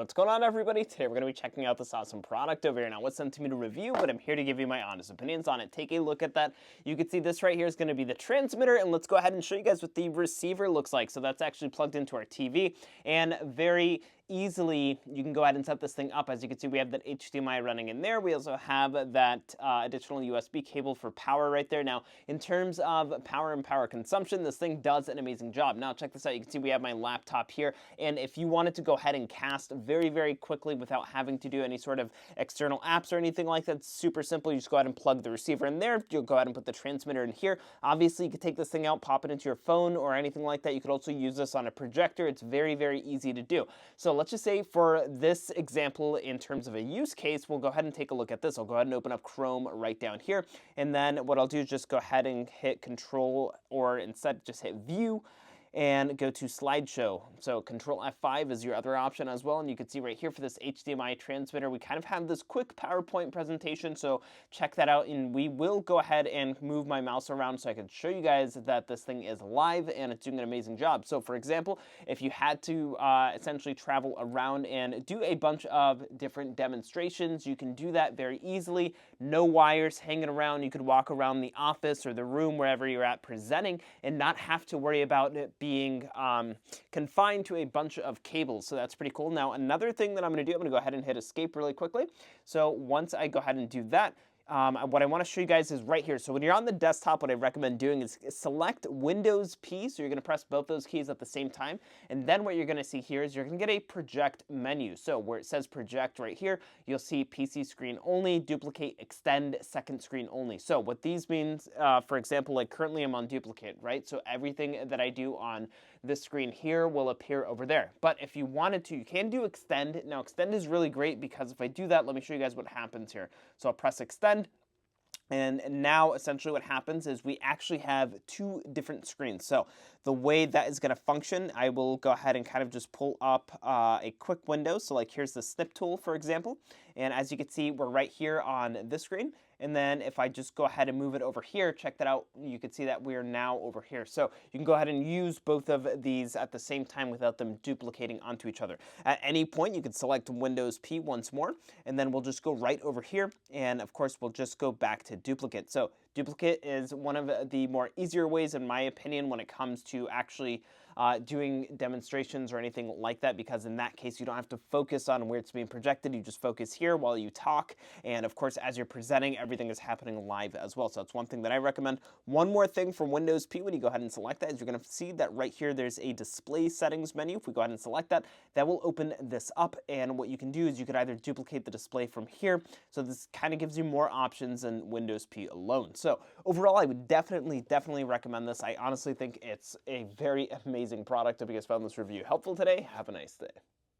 What's going on, everybody? Today we're going to be checking out this awesome product over here. Now, what's sent to me to review, but I'm here to give you my honest opinions on it. Take a look at that. You can see this right here is going to be the transmitter, and let's go ahead and show you guys what the receiver looks like. So that's actually plugged into our TV, and very easily you can go ahead and set this thing up. As you can see, we have that HDMI running in there. We also have that additional USB cable for power right there. Now, in terms of power and power consumption, this thing does an amazing job. Now, check this out. You can see we have my laptop here, and if you wanted to go ahead and cast very quickly without having to do any sort of external apps or anything like that, it's super simple. You just go ahead and plug the receiver in there. You'll go ahead and put the transmitter in here. Obviously, you could take this thing out, pop it into your phone or anything like that. You could also use this on a projector. It's very easy to do. So let's just say for this example, in terms of a use case, we'll go ahead and take a look at this. I'll go ahead and open up Chrome right down here. And then what I'll do is just go ahead and hit Control, or instead just hit View, and go to slideshow. So Control F5 is your other option as well. And you can see right here for this HDMI transmitter, we kind of have this quick PowerPoint presentation. So check that out. And we will go ahead and move my mouse around so I can show you guys that this thing is live and it's doing an amazing job. So for example, if you had to essentially travel around and do a bunch of different demonstrations, you can do that very easily. No wires hanging around. You could walk around the office or the room, wherever you're at presenting, and not have to worry about it being confined to a bunch of cables. So that's pretty cool. Now, another thing that I'm going to do, I'm going to go ahead and hit escape really quickly. So once I go ahead and do that, what I want to show you guys is right here. So when you're on the desktop, what I recommend doing is select Windows P. So you're going to press both those keys at the same time. And then what you're going to see here is you're going to get a project menu. So where it says project right here, you'll see PC screen only, duplicate, extend, second screen only. So what these means, for example, like currently I'm on duplicate, right? So everything that I do on this screen here will appear over there. But if you wanted to, you can do extend. Now, extend is really great because if I do that, let me show you guys what happens here. So I'll press extend. And now essentially what happens is we actually have two different screens. So the way that is going to function, I will go ahead and kind of just pull up a quick window. So like here's the snip tool, for example. And as you can see, we're right here on this screen. And then if I just go ahead and move it over here, check that out, you can see that we're now over here. So you can go ahead and use both of these at the same time without them duplicating onto each other. At any point, you can select Windows P once more, and then we'll just go right over here. And of course, we'll just go back to duplicate. So duplicate is one of the more easier ways, in my opinion, when it comes to actually doing demonstrations or anything like that, because in that case, you don't have to focus on where it's being projected. You just focus here while you talk. And of course, as you're presenting, everything is happening live as well. So that's one thing that I recommend. One more thing for Windows P, when you go ahead and select that, is you're going to see that right here, there's a display settings menu. If we go ahead and select that, that will open this up. And what you can do is you could either duplicate the display from here. So this kind of gives you more options than Windows P alone. So overall, I would definitely recommend this. I honestly think it's a very amazing product. If you guys found this review helpful today, have a nice day.